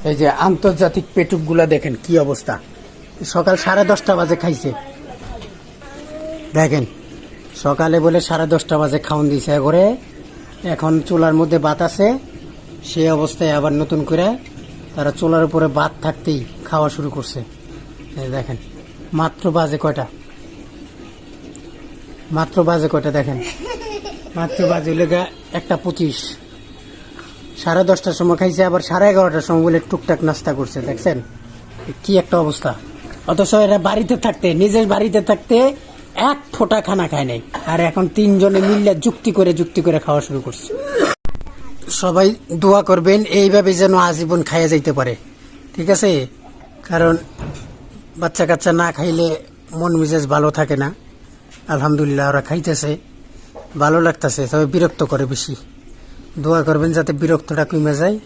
এই যে আন্তর্জাতিক পেটুকগুলা দেখেন কি অবস্থা, সকাল 10:30 বাজে খাইছে। দেখেন সকালে বলে 10:30 বাজে খাওয়ান দিছে করে, এখন চুলার মধ্যে ভাত আছে, সেই অবস্থায় আবার নতুন করে তারা চুলার উপরে ভাত থাকতেই খাওয়া শুরু করছে। দেখেন মাত্র বাজে কয়টা, দেখেন মাত্র বাজে লেগা 1:25। 10:30টার সময় খাইছে, আবার 11:30টার সময় বলে টুকটাক নাস্তা করছে। দেখছেন কি একটা অবস্থা। অথচ এরা বাড়িতে থাকতে, নিজের বাড়িতে থাকতে এক ফোঁটা খানা খায় নাই, আর এখন 3 জনে মিললে যুক্তি করে খাওয়া শুরু করছে। সবাই দোয়া করবেন এইভাবে যেন আজীবন খাইয়া যাইতে পারে, ঠিক আছে? কারণ বাচ্চা কাচ্চা না খাইলে মন মেজাজ ভালো থাকে না। আলহামদুলিল্লাহ ওরা খাইতেছে, ভালো লাগতেছে, তবে বিরক্ত করে বেশি। দোয়া করবেন যাতে বিরক্তটা কমে যায়।